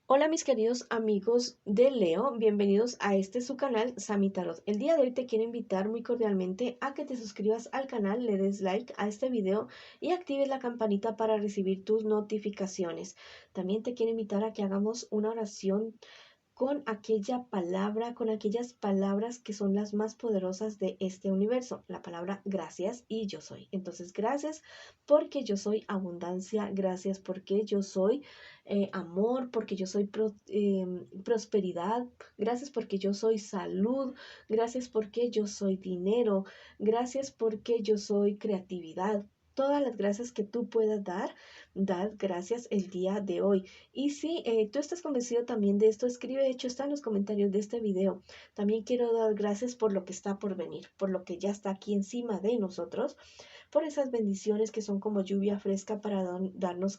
Hola mis queridos amigos de Leo, bienvenidos a su canal Sami Tarot. El día de hoy te quiero invitar muy cordialmente a que te suscribas al canal, le des like a este video y actives la campanita para recibir tus notificaciones. También te quiero invitar a que hagamos una oración con aquellas palabras que son las más poderosas de este universo, la palabra gracias y yo soy. Entonces, gracias porque yo soy abundancia, gracias porque yo soy amor, porque yo soy prosperidad, gracias porque yo soy salud, gracias porque yo soy dinero, gracias porque yo soy creatividad. Todas las gracias que tú puedas dar gracias el día de hoy. Y si tú estás convencido también de esto, escribe, de hecho está en los comentarios de este video. También quiero dar gracias por lo que está por venir, por lo que ya está aquí encima de nosotros, por esas bendiciones que son como lluvia fresca para darnos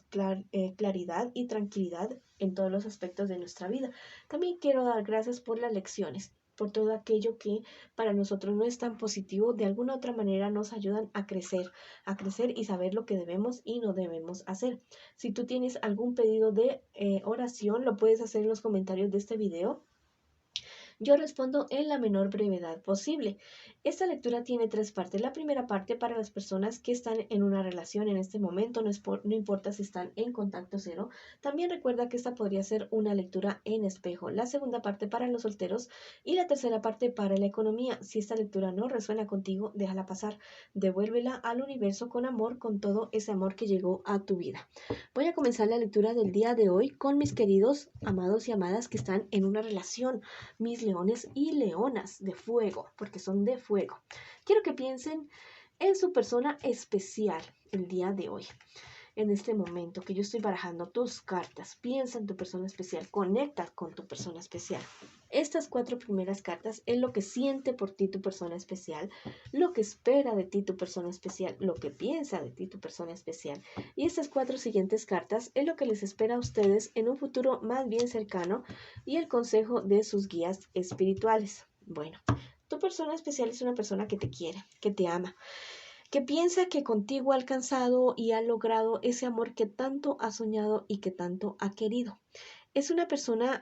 claridad y tranquilidad en todos los aspectos de nuestra vida. También quiero dar gracias por las lecciones, por todo aquello que para nosotros no es tan positivo, de alguna otra manera nos ayudan a crecer y saber lo que debemos y no debemos hacer. Si tú tienes algún pedido de oración, lo puedes hacer en los comentarios de este video. Yo respondo en la menor brevedad posible. Esta lectura tiene tres partes. La primera parte para las personas que están en una relación en este momento, no importa si están en contacto cero. También recuerda que esta podría ser una lectura en espejo. La segunda parte para los solteros y la tercera parte para la economía. Si esta lectura no resuena contigo, déjala pasar. Devuélvela al universo con amor, con todo ese amor que llegó a tu vida. Voy a comenzar la lectura del día de hoy con mis queridos amados y amadas que están en una relación, mis leones y leonas de fuego, porque son de fuego. Quiero que piensen en su persona especial el día de hoy. En este momento que yo estoy barajando tus cartas, piensa en tu persona especial, conecta con tu persona especial. Estas cuatro primeras cartas es lo que siente por ti tu persona especial, lo que espera de ti tu persona especial, lo que piensa de ti tu persona especial. Y estas cuatro siguientes cartas es lo que les espera a ustedes en un futuro más bien cercano y el consejo de sus guías espirituales. Bueno, tu persona especial es una persona que te quiere, que te ama, que piensa que contigo ha alcanzado y ha logrado ese amor que tanto ha soñado y que tanto ha querido. Es una persona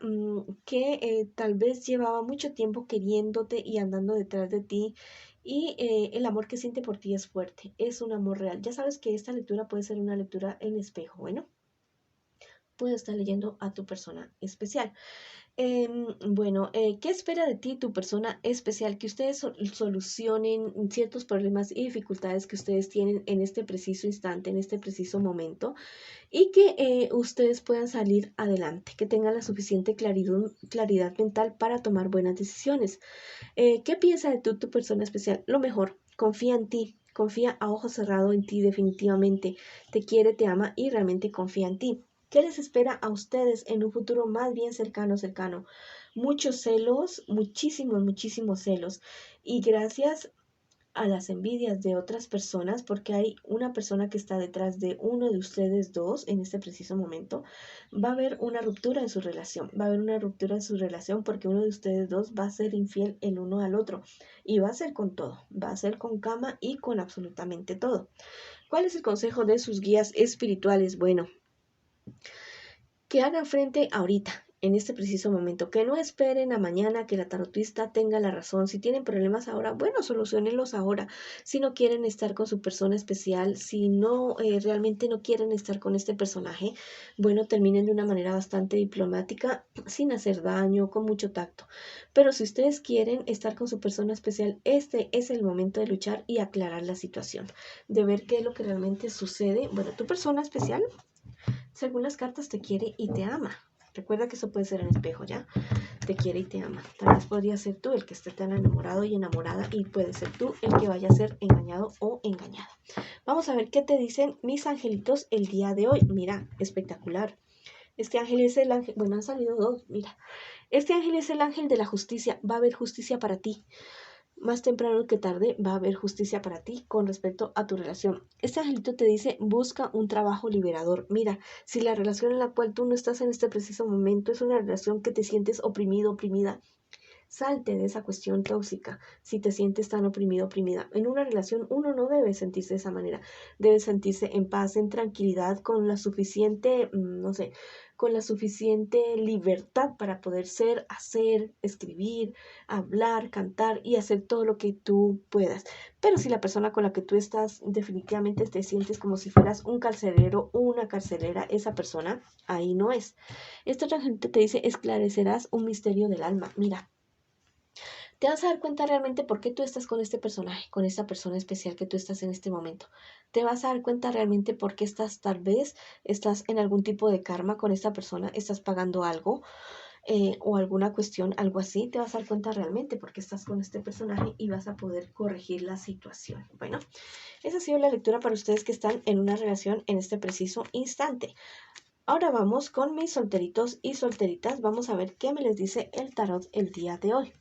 que tal vez llevaba mucho tiempo queriéndote y andando detrás de ti, y el amor que siente por ti es fuerte, es un amor real. Ya sabes que esta lectura puede ser una lectura en espejo. Bueno, puedes estar leyendo a tu persona especial. ¿Qué espera de ti tu persona especial? Que ustedes solucionen ciertos problemas y dificultades que ustedes tienen en este preciso instante, en este preciso momento, y que ustedes puedan salir adelante, que tengan la suficiente claridad mental para tomar buenas decisiones. ¿Qué piensa de tu persona especial? Lo mejor, confía en ti. Confía a ojo cerrado en ti definitivamente. Te quiere, te ama y realmente confía en ti. ¿Qué les espera a ustedes en un futuro más bien cercano? Muchos celos, muchísimos celos. Y gracias a las envidias de otras personas, porque hay una persona que está detrás de uno de ustedes dos en este preciso momento, va a haber una ruptura en su relación, va a haber una ruptura en su relación porque uno de ustedes dos va a ser infiel el uno al otro, y va a ser con todo, va a ser con cama y con absolutamente todo. ¿Cuál es el consejo de sus guías espirituales? Bueno, que hagan frente ahorita, en este preciso momento, que no esperen a mañana que la tarotista tenga la razón. Si tienen problemas ahora, bueno, solucionenlos ahora. Si no quieren estar con su persona especial, si no realmente no quieren estar con este personaje, bueno, terminen de una manera bastante diplomática, sin hacer daño, con mucho tacto. Pero si ustedes quieren estar con su persona especial, este es el momento de luchar y aclarar la situación, de ver qué es lo que realmente sucede. Bueno, tu persona especial, según las cartas, te quiere y te ama. Recuerda que eso puede ser en espejo, ¿ya? Te quiere y te ama. Tal vez podría ser tú el que esté tan enamorado y enamorada, y puede ser tú el que vaya a ser engañado o engañada. Vamos a ver qué te dicen mis angelitos el día de hoy. Mira, espectacular. Este ángel es el ángel, bueno, han salido dos, mira. Este ángel es el ángel de la justicia. Va a haber justicia para ti. Más temprano que tarde va a haber justicia para ti con respecto a tu relación. Este angelito te dice, busca un trabajo liberador. Mira, si la relación en la cual tú no estás en este preciso momento es una relación que te sientes oprimido, oprimida, Salte de esa cuestión tóxica si te sientes tan oprimido, oprimida. En una relación uno no debe sentirse de esa manera. Debe sentirse en paz, en tranquilidad, con la suficiente, no sé, con la suficiente libertad para poder ser, hacer, escribir, hablar, cantar y hacer todo lo que tú puedas. Pero si la persona con la que tú estás definitivamente te sientes como si fueras un carcelero o una carcelera, esa persona ahí no es. Esta otra gente te dice, esclarecerás un misterio del alma. Mira, te vas a dar cuenta realmente por qué tú estás con este personaje, con esta persona especial que tú estás en este momento. Te vas a dar cuenta realmente por qué tal vez, estás en algún tipo de karma con esta persona, estás pagando algo o alguna cuestión, algo así. Te vas a dar cuenta realmente por qué estás con este personaje y vas a poder corregir la situación. Bueno, esa ha sido la lectura para ustedes que están en una relación en este preciso instante. Ahora vamos con mis solteritos y solteritas. Vamos a ver qué me les dice el tarot el día de hoy.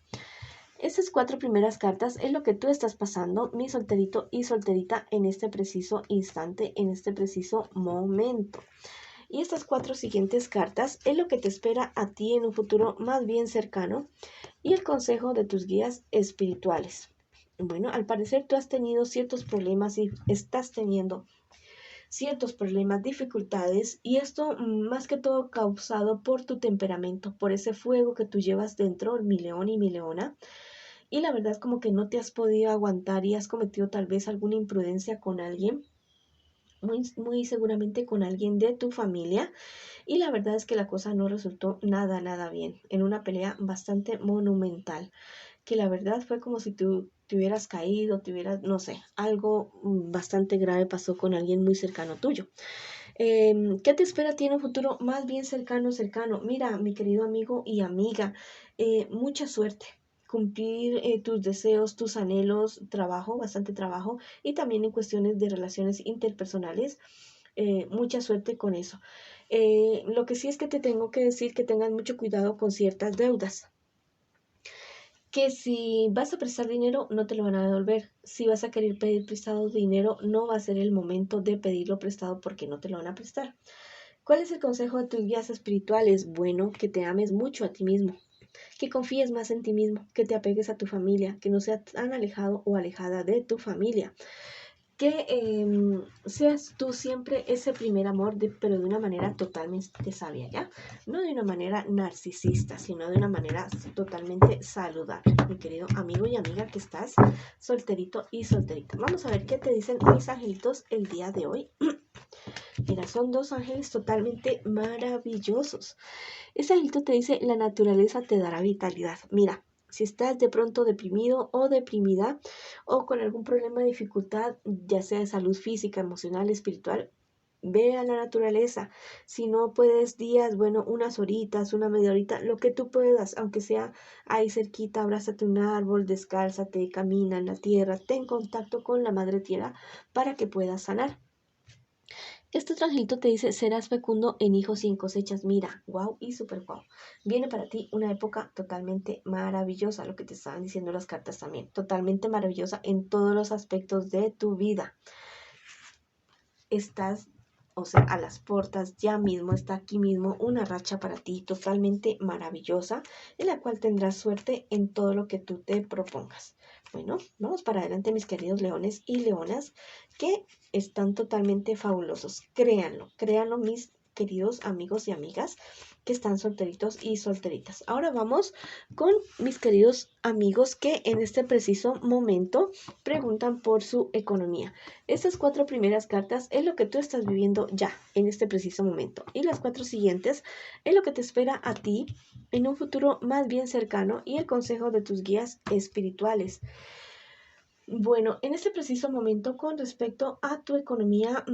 Estas 4 primeras cartas es lo que tú estás pasando, mi solterito y solterita, en este preciso instante, en este preciso momento. Y estas 4 siguientes cartas es lo que te espera a ti en un futuro más bien cercano y el consejo de tus guías espirituales. Bueno, al parecer tú has tenido ciertos problemas y estás teniendo ciertos problemas, dificultades, y esto más que todo causado por tu temperamento, por ese fuego que tú llevas dentro, mi león y mi leona. Y la verdad es como que no te has podido aguantar y has cometido tal vez alguna imprudencia con alguien, muy seguramente con alguien de tu familia. Y la verdad es que la cosa no resultó nada bien. En una pelea bastante monumental. Que la verdad fue como si tú te hubieras caído, no sé, algo bastante grave pasó con alguien muy cercano tuyo. ¿Qué te espera a ti en un futuro más bien cercano? Mira, mi querido amigo y amiga, mucha suerte. Cumplir tus deseos, tus anhelos, trabajo, bastante trabajo, y también en cuestiones de relaciones interpersonales, mucha suerte con eso. Lo que sí es que te tengo que decir que tengas mucho cuidado con ciertas deudas, que si vas a prestar dinero no te lo van a devolver. Si vas a querer pedir prestado dinero, no va a ser el momento de pedirlo prestado porque no te lo van a prestar. ¿Cuál es el consejo de tus guías espirituales? Bueno, que te ames mucho a ti mismo, que confíes más en ti mismo, que te apegues a tu familia, que no seas tan alejado o alejada de tu familia, que seas tú siempre ese primer amor, pero de una manera totalmente sabia, ¿ya? No de una manera narcisista, sino de una manera totalmente saludable, mi querido amigo y amiga que estás solterito y solterita. Vamos a ver qué te dicen mis angelitos el día de hoy. Mira, son 2 ángeles totalmente maravillosos. Ese angelito te dice, la naturaleza te dará vitalidad. Mira, si estás de pronto deprimido o deprimida o con algún problema de dificultad, ya sea de salud física, emocional, espiritual, ve a la naturaleza. Si no puedes días, bueno, unas horitas, una media horita, lo que tú puedas, aunque sea ahí cerquita, abrázate un árbol, descálzate, camina en la tierra, ten contacto con la madre tierra para que puedas sanar. Este otro angelito te dice, serás fecundo en hijos y en cosechas. Mira, wow y super wow. Viene para ti una época totalmente maravillosa, lo que te estaban diciendo las cartas también. Totalmente maravillosa en todos los aspectos de tu vida. Estás, o sea, a las puertas, ya mismo, está aquí mismo una racha para ti totalmente maravillosa, en la cual tendrás suerte en todo lo que tú te propongas. Bueno, vamos para adelante, mis queridos leones y leonas, que están totalmente fabulosos. Créanlo, mis queridos amigos y amigas que están solteritos y solteritas. Ahora vamos con mis queridos amigos que en este preciso momento preguntan por su economía. Estas 4 primeras cartas es lo que tú estás viviendo ya en este preciso momento. Y las 4 siguientes es lo que te espera a ti en un futuro más bien cercano y el consejo de tus guías espirituales. Bueno, en este preciso momento con respecto a tu economía,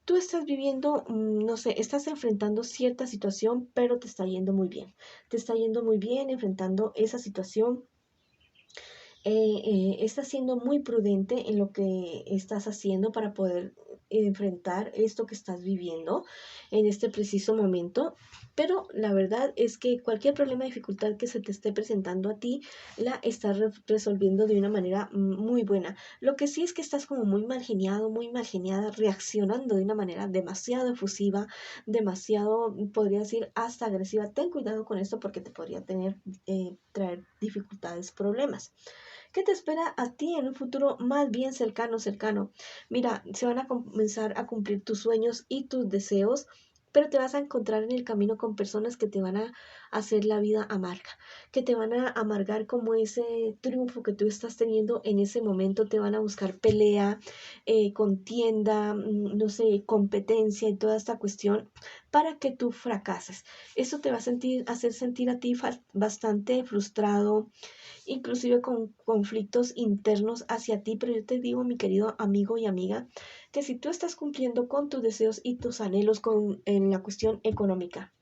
tú estás viviendo, no sé, estás enfrentando cierta situación, pero te está yendo muy bien. Te está yendo muy bien enfrentando esa situación. Estás siendo muy prudente en lo que estás haciendo para poder enfrentar esto que estás viviendo en este preciso momento, pero la verdad es que cualquier problema, dificultad que se te esté presentando a ti, la estás resolviendo de una manera muy buena. Lo que sí es que estás como muy mal geniado, muy mal geniada, reaccionando de una manera demasiado efusiva, demasiado, podría decir, hasta agresiva. Ten cuidado con esto porque te podría traer dificultades, problemas. ¿Qué te espera a ti en un futuro más bien cercano? Mira, se van a comenzar a cumplir tus sueños y tus deseos, pero te vas a encontrar en el camino con personas que te van a hacer la vida amarga, que te van a amargar como ese triunfo que tú estás teniendo en ese momento, te van a buscar pelea, contienda, no sé, competencia y toda esta cuestión para que tú fracases. Eso te va a hacer sentir a ti bastante frustrado, inclusive con conflictos internos hacia ti, pero yo te digo, mi querido amigo y amiga, que si tú estás cumpliendo con tus deseos y tus anhelos en la cuestión económica,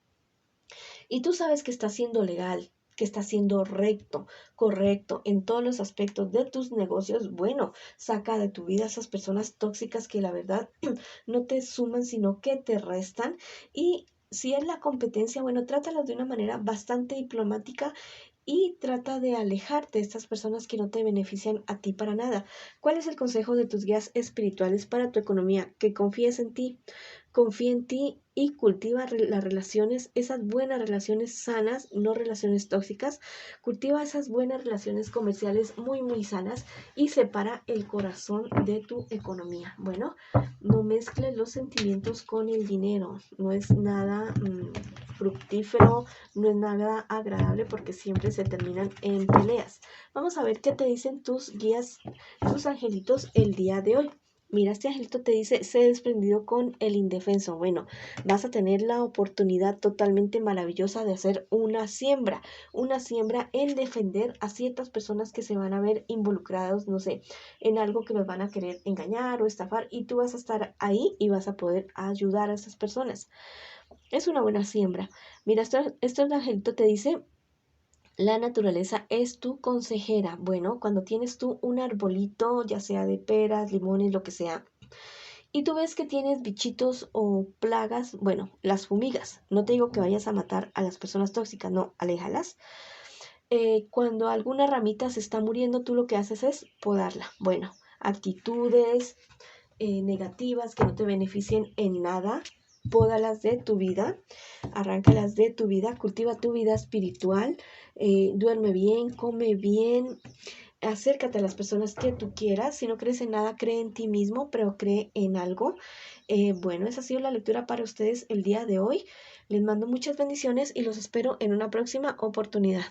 y tú sabes que estás siendo legal, que estás siendo recto, correcto en todos los aspectos de tus negocios, bueno, saca de tu vida a esas personas tóxicas que la verdad no te suman, sino que te restan. Y si es la competencia, bueno, trátalas de una manera bastante diplomática y trata de alejarte de estas personas que no te benefician a ti para nada. ¿Cuál es el consejo de tus guías espirituales para tu economía? Que confíes en ti, confía en ti y cultiva las relaciones, esas buenas relaciones sanas, no relaciones tóxicas. Cultiva esas buenas relaciones comerciales muy sanas y separa el corazón de tu economía. Bueno, no mezcles los sentimientos con el dinero. No es nada fructífero, no es nada agradable porque siempre se terminan en peleas. Vamos a ver qué te dicen tus guías, tus angelitos el día de hoy. Mira, este angelito te dice, sé desprendido con el indefenso. Bueno, vas a tener la oportunidad totalmente maravillosa de hacer una siembra en defender a ciertas personas que se van a ver involucrados, no sé, en algo que los van a querer engañar o estafar y tú vas a estar ahí y vas a poder ayudar a esas personas. Es una buena siembra. Mira, esto el angelito te dice, la naturaleza es tu consejera. Bueno, cuando tienes tú un arbolito, ya sea de peras, limones, lo que sea, y tú ves que tienes bichitos o plagas, bueno, las fumigas. No te digo que vayas a matar a las personas tóxicas, no, aléjalas. Cuando alguna ramita se está muriendo, tú lo que haces es podarla. Bueno, actitudes negativas que no te beneficien en nada, pódalas de tu vida, arráncalas de tu vida, cultiva tu vida espiritual, duerme bien, come bien, acércate a las personas que tú quieras. Si no crees en nada, cree en ti mismo, pero cree en algo. Bueno, esa ha sido la lectura para ustedes el día de hoy. Les mando muchas bendiciones y los espero en una próxima oportunidad.